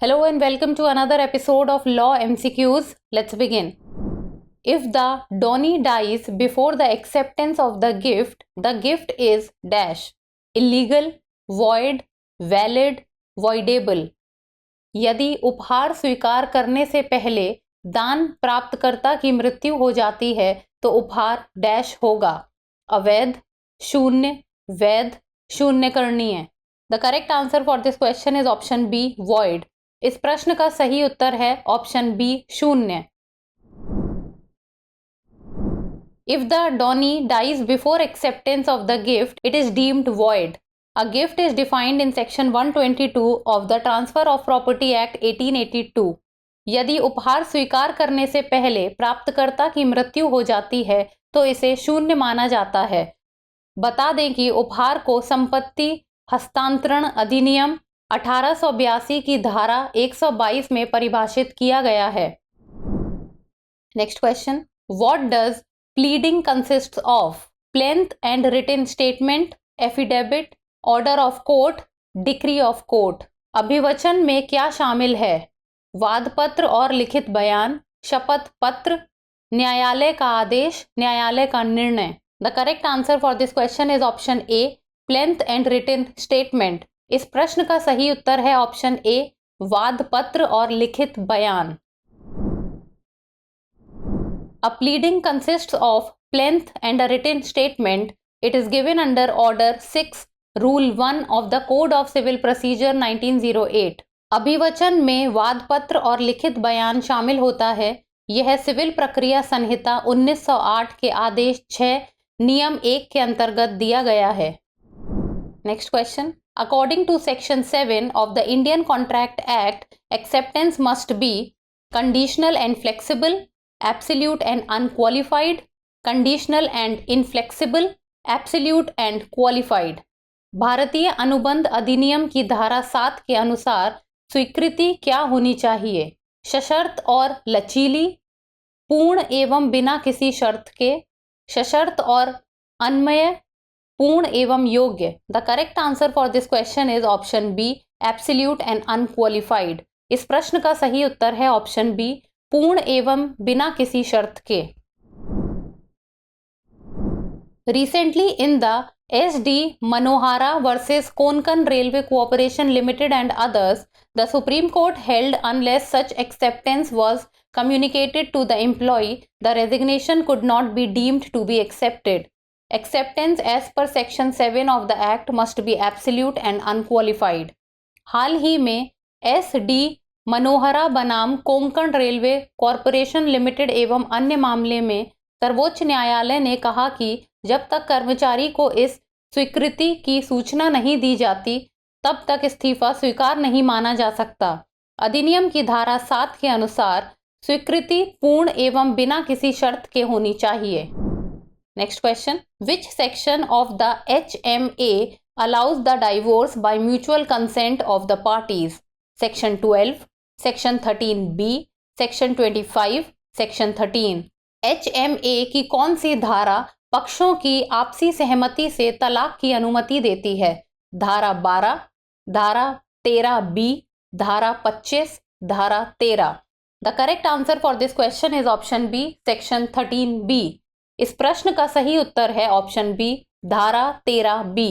Hello and welcome to another episode of Law MCQs. Let's begin. If the donee dies before the acceptance of the gift is dash illegal, void, valid, voidable. यदि उपहार स्वीकार करने से पहले दान प्राप्तकर्ता की मृत्यु हो जाती है तो उपहार डैश होगा अवैध, शून्य, वैध, शून्यकरणीय. The correct answer for this question is option B void. इस प्रश्न का सही उत्तर है ऑप्शन बी शून्य. If the donee dies before acceptance of the gift, it is deemed void. A gift is defined in section 122 of the Transfer of Property Act 1882. यदि उपहार स्वीकार करने से पहले प्राप्तकर्ता की मृत्यु हो जाती है तो इसे शून्य माना जाता है. बता दें कि उपहार को संपत्ति हस्तांतरण अधिनियम 1882 की धारा 122 में परिभाषित किया गया है. Next question. What does pleading consists of? Plaint and written statement, affidavit, order of court, decree of court. अभिवचन में क्या शामिल है? वाद पत्र और लिखित बयान, शपथ पत्र, न्यायालय का आदेश, न्यायालय का निर्णय. The correct answer for this question is option A plaint and written statement. इस प्रश्न का सही उत्तर है ऑप्शन ए वाद पत्र और लिखित बयान. A pleading consists of plenth and a written statement. It is given under Order 6, Rule 1 of the Code of Civil Procedure 1908. अभिवचन में वाद पत्र और लिखित बयान शामिल होता है. यह सिविल प्रक्रिया संहिता 1908 के आदेश 6 नियम 1 के अंतर्गत दिया गया है. Next question. According to Section 7 of the Indian Contract Act, acceptance must be conditional and flexible, absolute and unqualified, conditional and inflexible, absolute and qualified. भारतीय अनुबंध अधिनियम की धारा 7 के अनुसार स्वीकृति क्या होनी चाहिए? सशर्त और लचीली, पूर्ण एवं बिना किसी शर्त के, सशर्त और अन्वय, पूर्ण एवं योग्य. The correct answer for this question is option B absolute and unqualified. इस प्रश्न का सही उत्तर है ऑप्शन बी पूर्ण एवं बिना किसी शर्त के. Recently in the S.D. Manohara versus Konkan Railway Corporation Limited and others, the Supreme Court held unless such acceptance was communicated to the employee, the resignation could not be deemed to be accepted. Acceptance as per Section 7 of the Act must be absolute and unqualified. हाल ही में S.D. मनोहरा बनाम Konkan railway corporation limited एवं अन्य मामले में सर्वोच्च न्यायालय ने कहा कि जब तक कर्मचारी को इस स्वीकृति की सूचना नहीं दी जाती तब तक इस्तीफा स्वीकार नहीं माना जा सकता. अधिनियम की धारा 7 के अनुसार स्वीकृति पूर्ण एवं बिना किसी शर्त के होनी चाहिए. Next question. Which section of the HMA allows the divorce by mutual consent of the parties? Section 12, Section 13B, Section 25, Section 13. HMA की कौन सी धारा पक्षों की आपसी सहमति से तलाक की अनुमति देती है? धारा 12, धारा 13B, धारा 25, धारा 13. The correct answer for this question is option B section 13B. इस प्रश्न का सही उत्तर है ऑप्शन बी धारा 13B.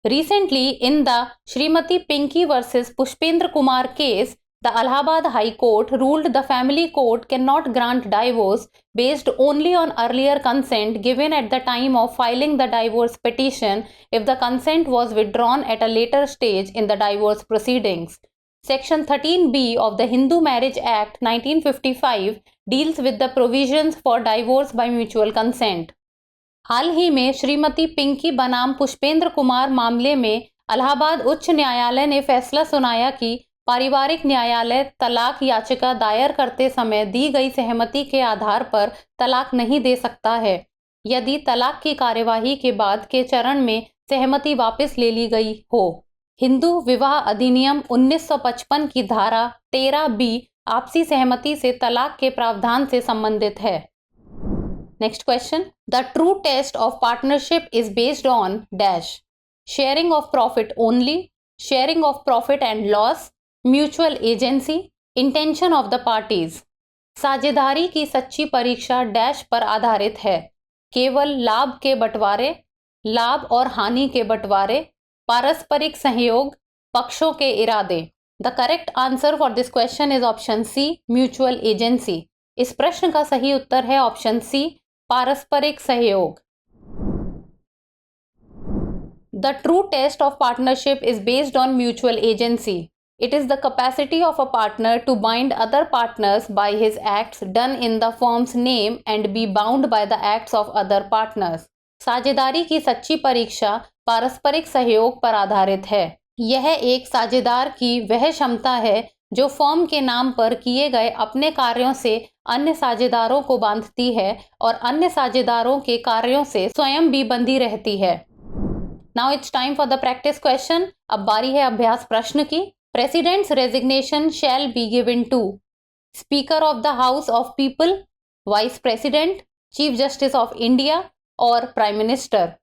Recently in the Srimati Pinky versus Pushpendra Kumar case, the Allahabad High Court ruled the family court cannot grant divorce based only on earlier consent given at the time of filing the divorce petition if the consent was withdrawn at a later stage in the divorce proceedings. Section 13B of the Hindu Marriage Act 1955 deals with the provisions for divorce by mutual consent. हाल ही में श्रीमती पिंकी बनाम पुष्पेंद्र कुमार मामले में इलाहाबाद उच्च न्यायालय ने फैसला सुनाया कि पारिवारिक न्यायालय तलाक याचिका दायर करते समय दी गई सहमति के आधार पर तलाक नहीं दे सकता है यदि तलाक की कार्यवाही के बाद के चरण में सहमति वापस ले ली गई हो. हिंदू विवाह अधिनियम 1955 की धारा 13B आपसी सहमति से तलाक के प्रावधान से संबंधित है. Next question. The true test of partnership is based on dash sharing of profit only, sharing of profit and loss, mutual agency, intention of the parties. साझेदारी की सच्ची परीक्षा डैश पर आधारित है, केवल लाभ के बंटवारे, लाभ और हानि के बंटवारे, पारस्परिक सहयोग, पक्षों के इरादे। The correct answer for this question is option C, mutual agency. इस प्रश्न का सही उत्तर है ऑप्शन सी, पारस्परिक सहयोग। The true test of partnership is based on mutual agency. It is the capacity of a partner to bind other partners by his acts done in the firm's name and be bound by the acts of other partners. साझेदारी की सच्ची परीक्षा पारस्परिक सहयोग पर आधारित है। यह एक साझेदार की वह क्षमता है जो फर्म के नाम पर किए गए अपने कार्यों से अन्य साझेदारों को बांधती है और अन्य साझेदारों के कार्यों से स्वयं भी बंधी रहती है। Now it's time for the practice question. अब बारी है अभ्यास प्रश्न की। President's resignation shall be given to speaker of the house of people, vice president, chief justice of India और प्राइम मिनिस्टर।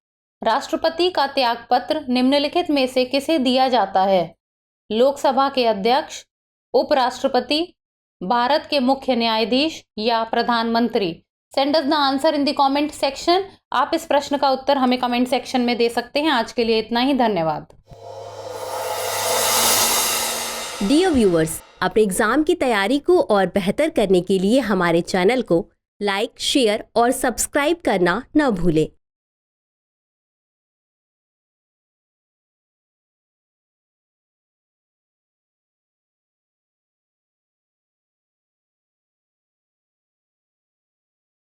राष्ट्रपति का त्यागपत्र निम्नलिखित में से किसे दिया जाता है? लोकसभा के अध्यक्ष, उपराष्ट्रपति, भारत के मुख्य न्यायाधीश या प्रधानमंत्री। Send us the answer in the comment section. आप इस प्रश्न का उत्तर हमें कमेंट सेक्शन में दे सकते हैं। आज के लिए इतना ही, धन्यवाद। डियर व्यूअर्स, अपने एग्जाम की तैयारी को और बेहतर करने के लिए हमारे चैनल को लाइक, शेयर और सब्सक्राइब करना न भूलें।